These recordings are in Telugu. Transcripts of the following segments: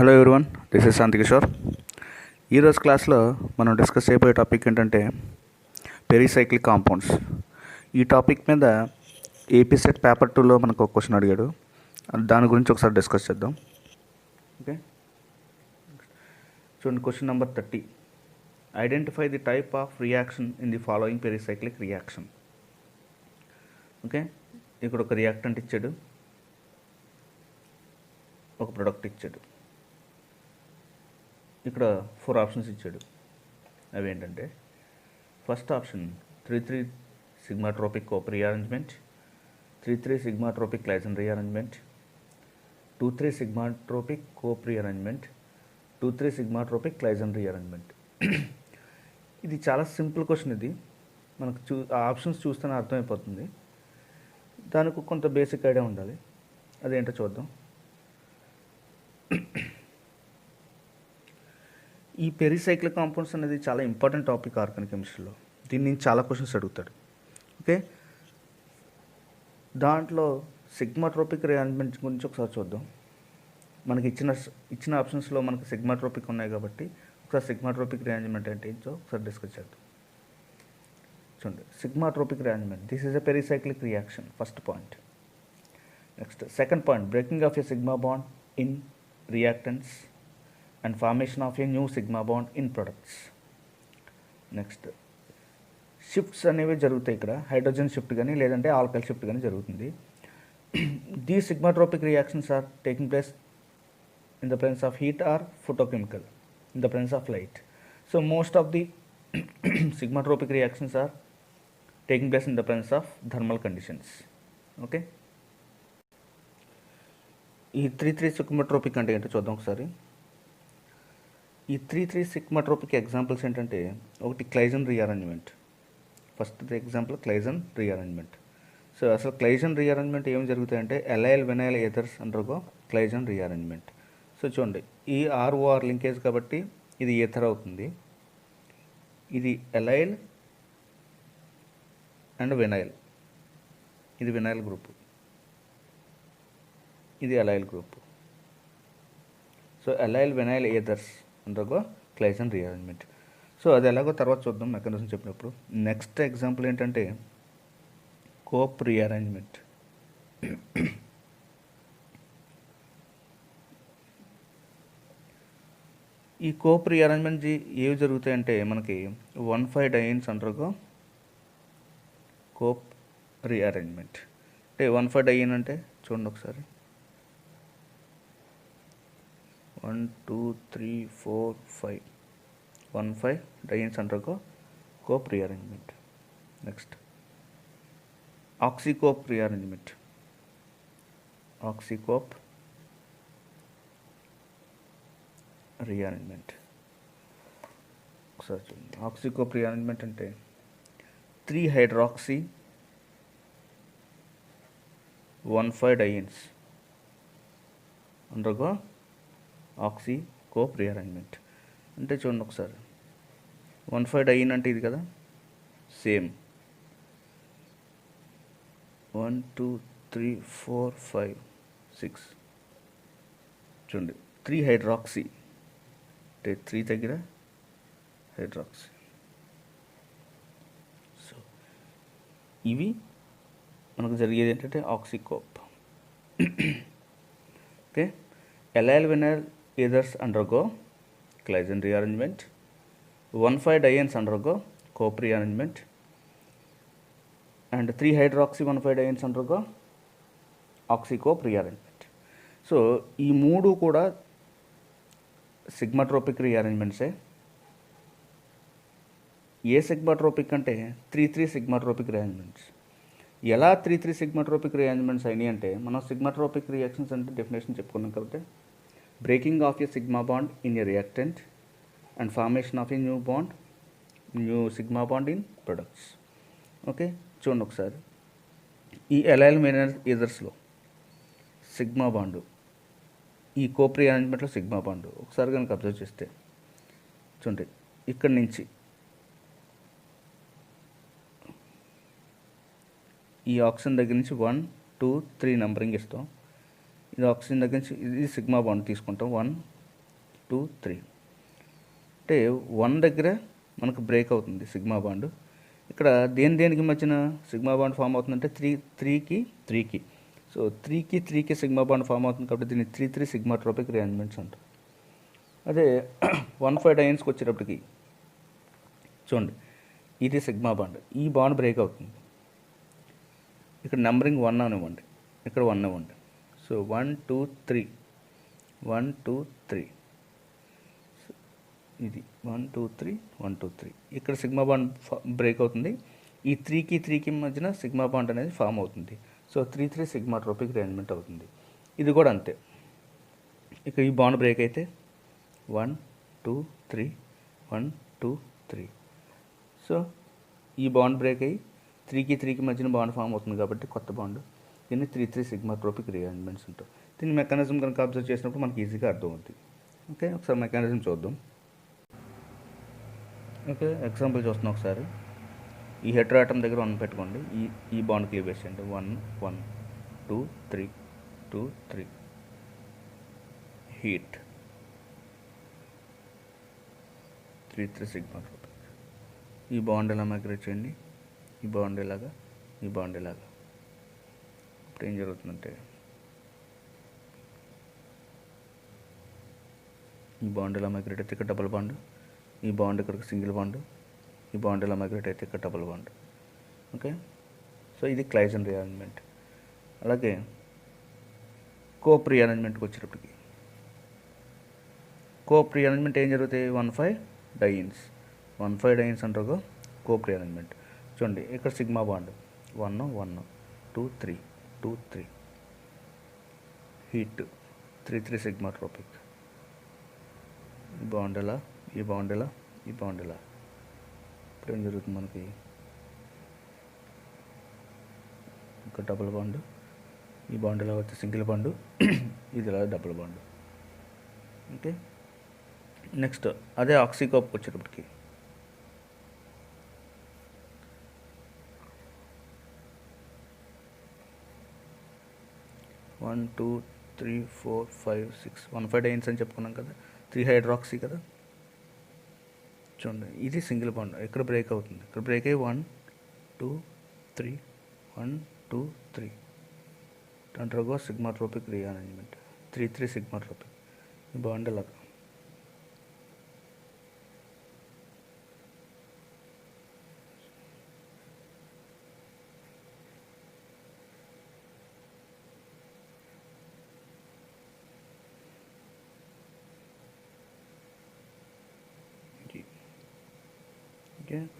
హలో ఎవ్రీవన్, దిస్ ఇస్ శాంతి కిషోర్. ఈరోజు క్లాస్లో మనం డిస్కస్ చేయబోయే టాపిక్ ఏంటంటే పెరిసైక్లిక్ కాంపౌండ్స్. ఈ టాపిక్ మీద ఏపీ సెట్ పేపర్ 2లో మనకు ఒక క్వశ్చన్ అడిగాడు. దాని గురించి ఒకసారి డిస్కస్ చేద్దాం. ఓకే, చూడండి, question number 30. Identify the type of reaction in the following pericyclic reaction. Okay, ఇక్కడ ఒక రియాక్టెంట్ ఇచ్చాడు, ఒక ప్రొడక్ట్ ఇచ్చాడు. ఇక్కడ 4 ఆప్షన్స్ ఇచ్చాడు. అవి ఏంటంటే, first option 3,3 sigmatropic Cope rearrangement, 3,3 sigmatropic Claisen rearrangement, 2,3 sigmatropic Cope rearrangement, 2,3 sigmatropic Claisen rearrangement. ఇది చాలా సింపుల్ క్వశ్చన్. ఇది మనకు ఆ ఆప్షన్స్ చూస్తేనే అర్థమైపోతుంది. దానికి కొంత బేసిక్ ఐడియా ఉండాలి. అదేంటో చూద్దాం. ఈ పెరిసైక్లిక్ కాంపౌండ్స్ అనేది చాలా ఇంపార్టెంట్ టాపిక్ ఆర్గానిక్ కెమిస్ట్రీలో. దీని నుంచి చాలా క్వశ్చన్స్ అడుగుతాడు. ఓకే, దాంట్లో సిగ్మాట్రోపిక్ రీఅరేంజ్మెంట్ గురించి ఒకసారి చూద్దాం. మనకి ఇచ్చిన ఆప్షన్స్లో మనకి సిగ్మాట్రోపిక్ ఉన్నాయి కాబట్టి ఒకసారి సిగ్మాట్రోపిక్ రీఅరేంజ్మెంట్ అంటే ఏంటో ఒకసారి డిస్కస్ చేద్దాం. చూడండి, sigmatropic rearrangement, this is a pericyclic reaction, first point. Next, second point, breaking of a sigma bond in reactants and formation of a new sigma bond in products. Next, shifts అనేవి జరుగుతాయి. ఇక్కడ హైడ్రోజన్ షిఫ్ట్ కానీ లేదంటే ఆల్కైల్ షిఫ్ట్ కానీ జరుగుతుంది. The sigmatropic reactions are taking place in the presence of heat or photochemical in the presence of light. So most of the sigmatropic reactions are taking place in the presence of thermal conditions. Okay, ఈ 3,3 సిగ్మాట్రోపిక్ అంటే ఏంటో చూద్దాం ఒకసారి. ఈ 3,3 సిగ్మాట్రోపిక్ ఎగ్జాంపుల్స్ ఏంటంటే, ఒకటి Claisen rearrangement. First example Claisen rearrangement. So అసలు క్లైజన్ రీఅరేంజ్మెంట్ ఏం జరుగుతాయంటే, allyl vinyl ethers undergo Claisen rearrangement. So చూడండి, ఈ ఆర్ఓఆర్ లింకేజ్ కాబట్టి ఇది ఎథర్ అవుతుంది. ఇది ఎలైల్ అండ్ వినైల్, ఇది వినైల్ గ్రూప్, ఇది allyl group. So allyl vinyl ethers undergo Claisen rearrangement. So అది ఎలాగో తర్వాత చూద్దాం మెకానిజం చెప్పినప్పుడు. నెక్స్ట్ ఎగ్జాంపుల్ ఏంటంటే కోప్ రీఅరేంజ్మెంట్. ఈ కోప్ రీఅరేంజ్మెంట్ ఏవి జరుగుతాయంటే, మనకి 1,5 డైన్స్ అండర్గో కోప్ రీఅరేంజ్మెంట్. అంటే 1,5 డైన్ అంటే చూడండి ఒకసారి, 1, 2, 3, 4, 5, 1,5 dienes undergo Cope rearrangement. Next, oxy Cope rearrangement. Oxy Cope rearrangement ఒకసారి చూడండి. ఆక్సికోప్ రీఅరేంజ్మెంట్ అంటే 3 hydroxy 1,5 dienes undergo oxy Cope rearrangement. అంటే చూడండి ఒకసారి, 1,5 డైన్ అంటే ఇది కదా, సేమ్ 1, 2, 3, 4, 5, 6. చూడండి, 3 హైడ్రాక్సీ అంటే 3 దగ్గర హైడ్రాక్సీ. సో ఇవి మనకు జరిగేది ఏంటంటే oxy Cope. Okay, allyl vinyl ethers undergo Claisen rearrangement, 1,5 dienes undergo Cope rearrangement, and 3 hydroxy 1,5 dienes undergo oxy Cope rearrangement. So ఈ మూడు కూడా సిగ్మాట్రోపిక్ రీఅరేంజ్మెంట్సే. ఏ సిగ్మాట్రోపిక్ అంటే 3,3 సిగ్మాట్రోపిక్ రీఅరేంజ్మెంట్స్. ఎలా 3,3 సిగ్మాట్రోపిక్ రీఅరేంజ్మెంట్స్ అయినాయి అంటే, మనం సిగ్మాట్రోపిక్ రియాక్షన్స్ అంటే డెఫినేషన్ చెప్పుకున్నాం కాబట్టి, breaking of a sigma bond in a reactant and formation of a new sigma bond in products. Okay, చూడండి ఒకసారి, ఈ ఎలైల్ వినైల్ ఎథర్స్లో సిగ్మా బాండు, ఈ కోప్ రీఅరేంజ్మెంట్లో సిగ్మా బాండు ఒకసారి కనుక అబ్జర్వ్ చేస్తే చూడండి, ఇక్కడి నుంచి ఈ ఆక్సిజన్ దగ్గర నుంచి 1, 2, 3 నెంబరింగ్ ఇస్తాం. ఇది ఆక్సిజన్ దగ్గర నుంచి ఇది సిగ్మా బాండ్ తీసుకుంటాం, 1, 2 3. అంటే 1 దగ్గర మనకు బ్రేక్ అవుతుంది సిగ్మా బాండ్. ఇక్కడ దేనికి మధ్యన సిగ్మా బాండ్ ఫామ్ అవుతుందంటే 3కి. సో 3కి సిగ్మా బాండ్ ఫామ్ అవుతుంది కాబట్టి దీన్ని 3 సిగ్మా ట్రోపిక్ రీఅరేంజ్మెంట్స్ అంటారు. అదే 1,5 డైన్స్కి వచ్చేటప్పటికి చూడండి, ఇది సిగ్మా బాండ్, ఈ బాండ్ బ్రేక్ అవుతుంది. ఇక్కడ నెంబరింగ్ 1 అనివ్వండి, ఇక్కడ 1 ఇవ్వండి. సో 1 2 3 1 2 3, ఇది 1 2 3 1 2 3. ఇక్కడ సిగ్మా బాండ్ బ్రేక్ అవుతుంది. ఈ 3కి మధ్యన సిగ్మా బాండ్ అనేది ఫామ్ అవుతుంది. సో 3 సిగ్మా ట్రోపిక్ రీఅరేంజ్మెంట్ అవుతుంది. ఇది కూడా అంతే. ఇక ఈ బాండ్ బ్రేక్ అయితే 1 2 3 1 2 3. సో ఈ బాండ్ బ్రేక్ అయ్యి 3కి మధ్యన బాండ్ ఫామ్ అవుతుంది కాబట్టి కొత్త బాండ్, దీన్ని 3 సిగ్మా ట్రోపిక్ రీఅరేంజ్మెంట్స్ ఉంటాయి. దీని మెకానిజం కనుక అబ్జర్వ్ చేసినప్పుడు మనకి ఈజీగా అర్థమవుతుంది. ఓకే, ఒకసారి మెకానిజం చూద్దాం. ఓకే, ఎగ్జాంపుల్ చూస్తున్నాం ఒకసారి. ఈ హెటెరోఆటమ్ దగ్గర 1 పెట్టుకోండి, ఈ బాండ్ క్లీవేజ్ చేయండి. 1 1 2 3 2 3. Heat 3 sigma tropic. ఈ బాండ్ ఎలా మైగ్రేట్ చేయండి, ఈ బాండ్ ఇలాగా, ఈ బాండ్ ఇలాగా. ఇప్పుడు ఏం జరుగుతుందంటే ఈ బాండ్ ఇలా మైగ్రేట్ అయితే ఇక్కడ డబుల్ బాండ్, ఈ బాండ్ ఇక్కడికి సింగిల్ బాండ్, ఈ బాండ్ ఇలా మైగ్రేట్ అయితే ఇక్కడ డబుల్ బాండ్. ఓకే, సో ఇది క్లైజన్ రీఅరేంజ్మెంట్. అలాగే కోప్ రీఅరేంజ్మెంట్కి వచ్చేటప్పటికి, కోప్ రీఅరేంజ్మెంట్ ఏం జరుగుతాయి, 1,5 డైన్స్ అంటారు కోప్ రీఅరేంజ్మెంట్. చూడండి, ఇక్కడ sigma bond 1 1 2 3 2 3. Heat 3 sigma tropic. ఈ బాండ్ ఎలా, ఈ బాండ్ ఎలా, ఈ బాండ్ ఎలా. ఇప్పుడు ఏం జరుగుతుంది మనకి, ఇక్కడ డబుల్ బాండ్, ఈ బాండ్ ఎలా వచ్చి సింగిల్ బాండ్, ఇది ఎలా డబుల్ బాండ్. ఓకే, నెక్స్ట్ అదే ఆక్సికోప్కి వచ్చేటప్పటికి 1 2 3 4 5 6 1,5 డైన్స్ అని చెప్పుకున్నాం కదా, 3 హైడ్రాక్సీ కదా. చూడండి, ఇది సింగిల్ బాండ్, ఇక్కడ బ్రేక్ అవుతుంది, ఇక్కడ బ్రేక్ అయ్యి 1 2 3 1 2 3. అంటారు sigma tropic rearrangement. 3 sigma tropic. ఈ బాండ్ అలాగా.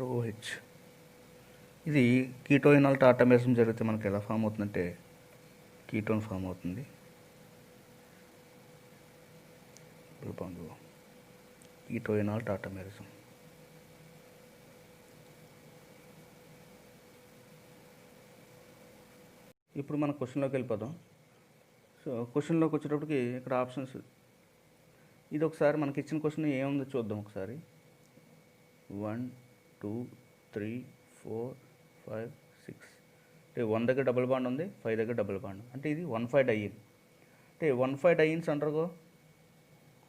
OH. ఇది కీటోయినాల్ టాటామేరం జరిగితే మనకి ఎలా ఫామ్ అవుతుందంటే కీటోన్ ఫామ్ అవుతుంది. కీటోయినాల్ టాటామేరం. ఇప్పుడు మన క్వశ్చన్లోకి వెళ్ళిపోదాం. సో క్వశ్చన్లోకి వచ్చేటప్పటికి ఇక్కడ ఆప్షన్స్, ఇది ఒకసారి మనకి ఇచ్చిన క్వశ్చన్ ఏముందో చూద్దాం ఒకసారి. 1 2 3 4 5 6. అంటే 1 దగ్గర డబుల్ బాండ్ ఉంది, 5 దగ్గర డబుల్ బాండ్, అంటే ఇది 1,5 డైన్. అంటే 1,5 డైన్స్ అంటారు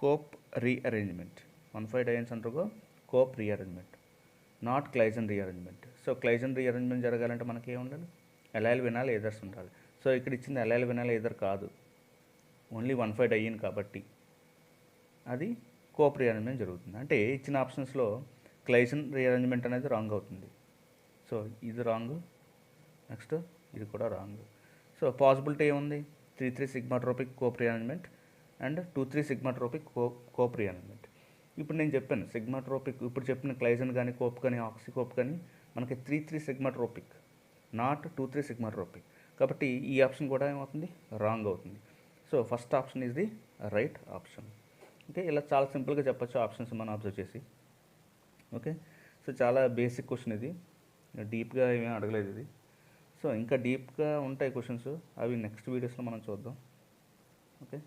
కోప్ రీఅరేంజ్మెంట్. 1,5 డైన్స్ అంటారు Cope rearrangement, not Claisen rearrangement. So Claisen rearrangement జరగాలంటే మనకి ఏమి ఉండాలి, ఎలైల్ వినాల్ ఎదర్స్ ఉండాలి. సో ఇక్కడ ఇచ్చింది ఎలైల్ వినాల్ ఎదర్ కాదు, ఓన్లీ 1,5 డైన్ కాబట్టి అది కోప్ రీఅరేంజ్మెంట్ జరుగుతుంది. అంటే ఇచ్చిన ఆప్షన్స్లో క్లైజన్ రీఅరేంజ్మెంట్ అనేది రాంగ్ అవుతుంది. సో ఇది రాంగ్, నెక్స్ట్ ఇది కూడా రాంగ్. సో పాసిబిలిటీ ఏముంది, 3 sigma tropic cope rearrangement and 2 sigma tropic cope rearrangement. ఇప్పుడు నేను చెప్పాను సిగ్మా ట్రోపిక్, ఇప్పుడు చెప్పిన క్లైజన్ కానీ కోప్ కానీ ఆక్సికోప్ కానీ మనకి 3 sigma tropic, not 2 sigma tropic. కాబట్టి ఈ ఆప్షన్ కూడా ఏమవుతుంది, రాంగ్ అవుతుంది. So first option is the right option. Okay, ఇలా చాలా సింపుల్గా చెప్పచ్చు ఆప్షన్స్ మనం అబ్జర్వ్ చేసి. ఓకే, సో చాలా బేసిక్ క్వశ్చన్ ఇది, డీప్గా ఏమీ అడగలేదు ఇది. సో ఇంకా డీప్గా ఉంటాయి క్వశ్చన్స్, అవి నెక్స్ట్ వీడియోస్లో మనం చూద్దాం. ఓకే.